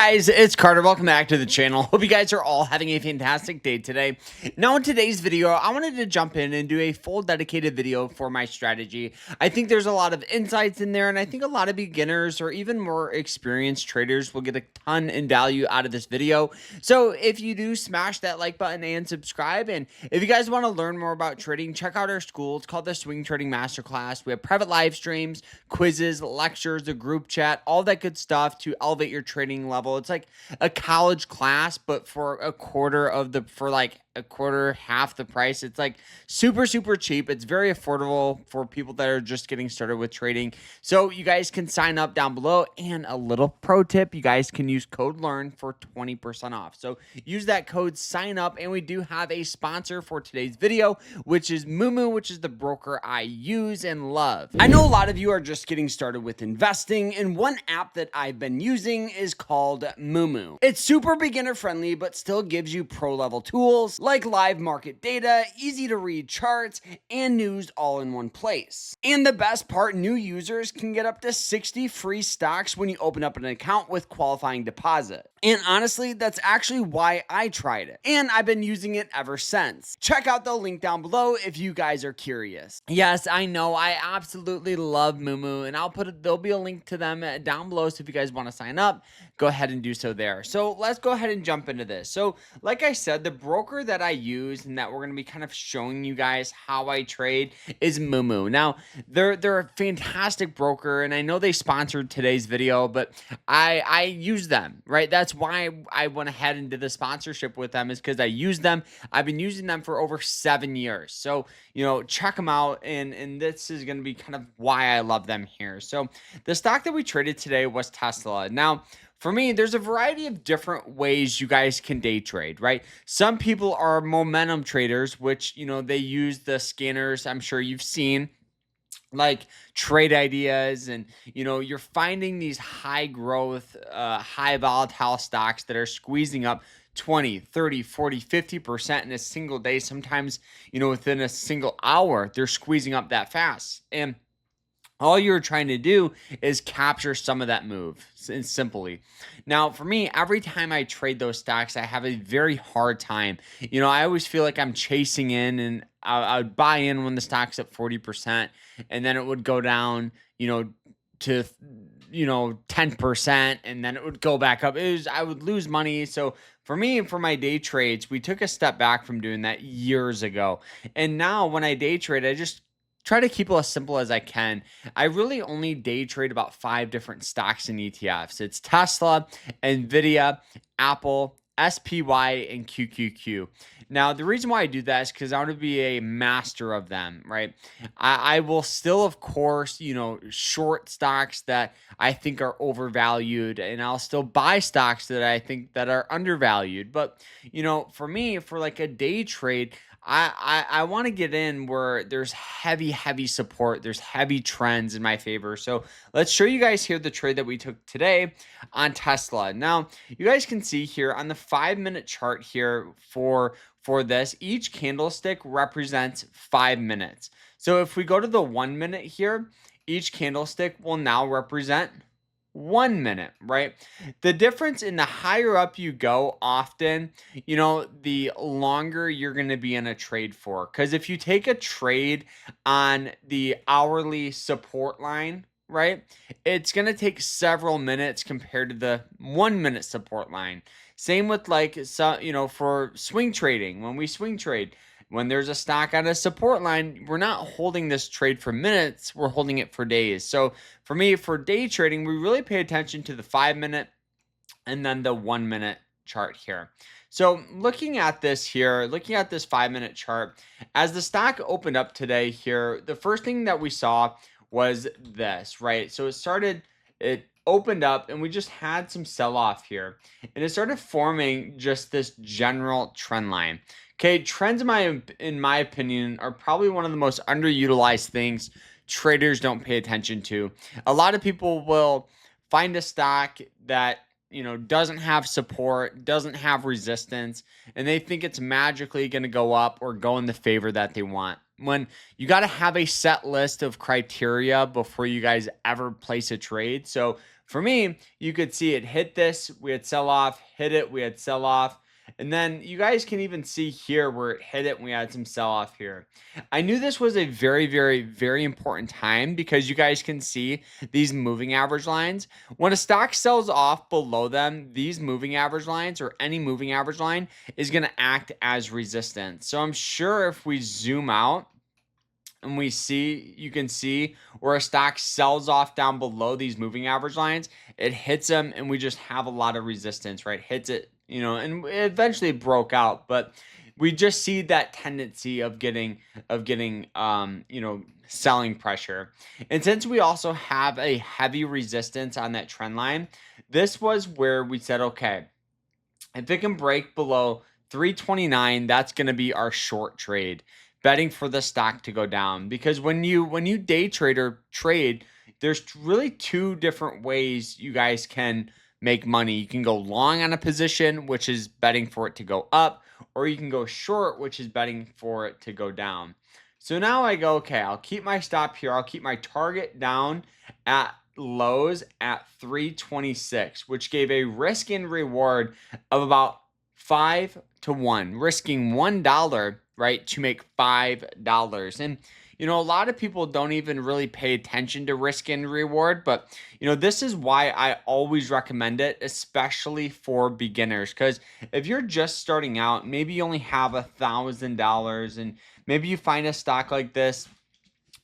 Guys, it's Carter. Welcome back to the channel. Hope you guys are all having a fantastic day today. Now in today's video, I wanted to jump in and do a full dedicated video for my strategy. I think there's a lot of insights in there, and I think a lot of beginners or even more experienced traders will get a ton in value out of this video. So if you do, smash that like button and subscribe. And if you guys want to learn more about trading, check out our school. It's called the Swing Trading Masterclass. We have private live streams, quizzes, lectures, a group chat, all that good stuff to elevate your trading level. It's like a college class, but for half the price. It's like super cheap. It's very affordable for people that are just getting started with trading. So you guys can sign up down below, and a little pro tip, you guys can use code LEARN for 20% off. So use that code, sign up, and we do have a sponsor for today's video, which is Moomoo, which is the broker I use and love. I know a lot of you are just getting started with investing, and one app that I've been using is called Moomoo. It's super beginner friendly, but still gives you pro level tools like live market data, easy to read charts, and news all in one place. And the best part, new users can get up to 60 free stocks when you open up an account with qualifying deposit. And honestly, that's actually why I tried it. And I've been using it ever since. Check out the link down below if you guys are curious. Yes, I know, I absolutely love Moomoo, and there'll be a link to them down below, so if you guys want to sign up, go ahead and do so there. So let's go ahead and jump into this. So like I said, the broker that I use and that we're going to be kind of showing you guys how I trade is Moomoo. Now, they're a fantastic broker, and I know they sponsored today's video, but I use them, right? That's why I went ahead and did the sponsorship with them, is because I use them. I've been using them for over 7 years. So, check them out, and this is going to be kind of why I love them here. So the stock that we traded today was Tesla. Now, for me, there's a variety of different ways you guys can day trade, right? Some people are momentum traders, which, they use the scanners I'm sure you've seen, like trade ideas, and you're finding these high growth, high volatile stocks that are squeezing up 20, 30, 40, 50% in a single day. Sometimes, within a single hour, they're squeezing up that fast. And all you're trying to do is capture some of that move, simply. Now, for me, every time I trade those stocks, I have a very hard time. I always feel like I'm chasing in, and I would buy in when the stock's at 40%, and then it would go down, to 10%, and then it would go back up. I would lose money. So for me, for my day trades, we took a step back from doing that years ago. And now when I day trade, I just try to keep it as simple as I can. I really only day trade about 5 different stocks and ETFs. It's Tesla, Nvidia, Apple, SPY, and QQQ. Now, the reason why I do that is because I want to be a master of them, right? I will still, of course, short stocks that I think are overvalued, and I'll still buy stocks that I think that are undervalued. But, for me, for like a day trade, I want to get in where there's heavy support, there's heavy trends in my favor. So let's show you guys here the trade that we took today on Tesla. Now, you guys can see here on the 5-minute chart here for this, each candlestick represents 5 minutes. So if we go to the 1 minute here, each candlestick will now represent 1 minute, right? The difference in the higher up you go, often, the longer you're going to be in a trade for. Because if you take a trade on the hourly support line, right, it's going to take several minutes compared to the 1 minute support line. Same with for swing trading. When we swing trade, when there's a stock on a support line, we're not holding this trade for minutes, we're holding it for days. So for me, for day trading, we really pay attention to the 5-minute and then the 1 minute chart here. So looking at this 5-minute chart, as the stock opened up today here, the first thing that we saw was this, right? So it opened up, and we just had some sell-off here, and it started forming just this general trend line. Okay, trends in my opinion are probably one of the most underutilized things traders don't pay attention to. A lot of people will find a stock that doesn't have support, doesn't have resistance, and they think it's magically going to go up or go in the favor that they want. when you got to have a set list of criteria before you guys ever place a trade. So for me, you could see it hit this, we had sell off, hit it, we had sell off. And then you guys can even see here where it hit it and we had some sell off here. I knew this was a very, very, very important time because you guys can see these moving average lines. When a stock sells off below them, these moving average lines or any moving average line is going to act as resistance. So I'm sure if we zoom out, and you can see where a stock sells off down below these moving average lines, it hits them and we just have a lot of resistance, right? Hits it, and it eventually broke out, but we just see that tendency of getting, selling pressure. And since we also have a heavy resistance on that trend line, this was where we said, okay, if it can break below 329, that's going to be our short trade, betting for the stock to go down. Because when you day trade or trade, there's really two different ways you guys can make money. You can go long on a position, which is betting for it to go up, or you can go short, which is betting for it to go down. So now I go, okay, I'll keep my stop here. I'll keep my target down at lows at 326, which gave a risk and reward of about 5 to 1, risking $1, right, to make $5. And a lot of people don't even really pay attention to risk and reward, but this is why I always recommend it, especially for beginners. Because if you're just starting out, maybe you only have $1,000 and maybe you find a stock like this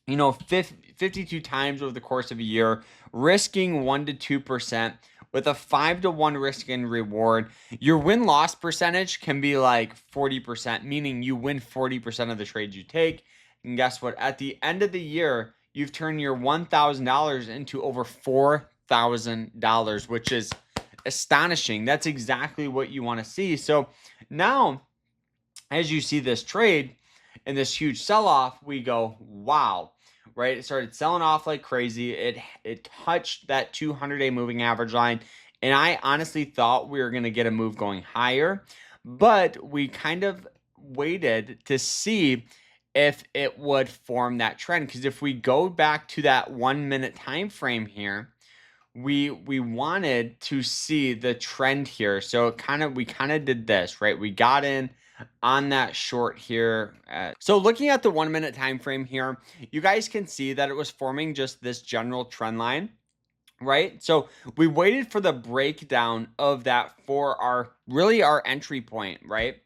52 times over the course of a year, risking 1 to 2% with a 5 to 1 risk and reward. Your win-loss percentage can be like 40%, meaning you win 40% of the trades you take. And guess what? At the end of the year, you've turned your $1,000 into over $4,000, which is astonishing. That's exactly what you want to see. So now, as you see this trade and this huge sell-off, we go, wow, right? It started selling off like crazy. It touched that 200-day moving average line, and I honestly thought we were going to get a move going higher, but we kind of waited to see if it would form that trend. Because if we go back to that 1 minute time frame here, we wanted to see the trend here. So we kind of did this, right? We got in on that short here. So looking at the 1 minute time frame here, you guys can see that it was forming just this general trend line, right? So we waited for the breakdown of that for our entry point, right?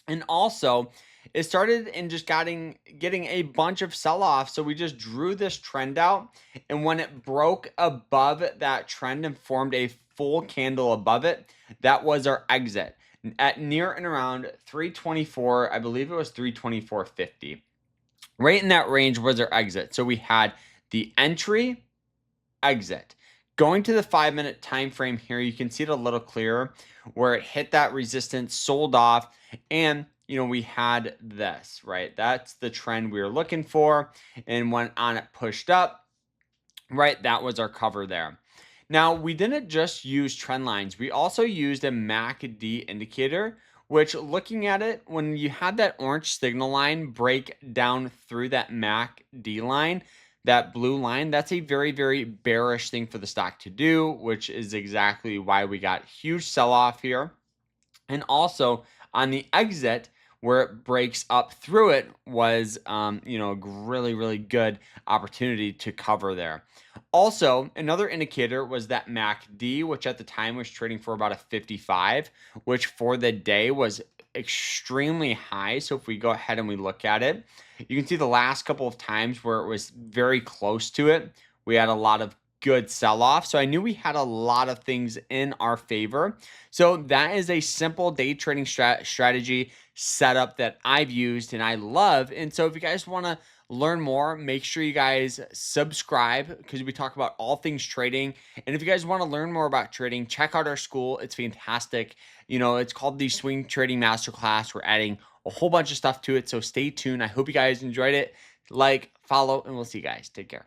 And also it started in just getting a bunch of sell-off. So we just drew this trend out. And when it broke above that trend and formed a full candle above it, that was our exit at near and around 324. I believe it was 324.50. Right in that range was our exit. So we had the entry, exit. Going to the 5 minute time frame here, you can see it a little clearer where it hit that resistance, sold off, and we had this, right? That's the trend we were looking for. And when on it pushed up, right, that was our cover there. Now, we didn't just use trend lines. We also used a MACD indicator, which looking at it, when you had that orange signal line break down through that MACD line, that blue line, that's a very, very bearish thing for the stock to do, which is exactly why we got huge sell-off here. And also on the exit, where it breaks up through it was, a really, really good opportunity to cover there. Also, another indicator was that MACD, which at the time was trading for about a 55, which for the day was extremely high. So if we go ahead and we look at it, you can see the last couple of times where it was very close to it, we had a lot of good sell-off. So I knew we had a lot of things in our favor. So that is a simple day trading strategy setup that I've used and I love. And so if you guys want to learn more, make sure you guys subscribe because we talk about all things trading. And if you guys want to learn more about trading, check out our school. It's fantastic. It's called the Swing Trading Masterclass. We're adding a whole bunch of stuff to it. So stay tuned. I hope you guys enjoyed it. Like, follow, and we'll see you guys. Take care.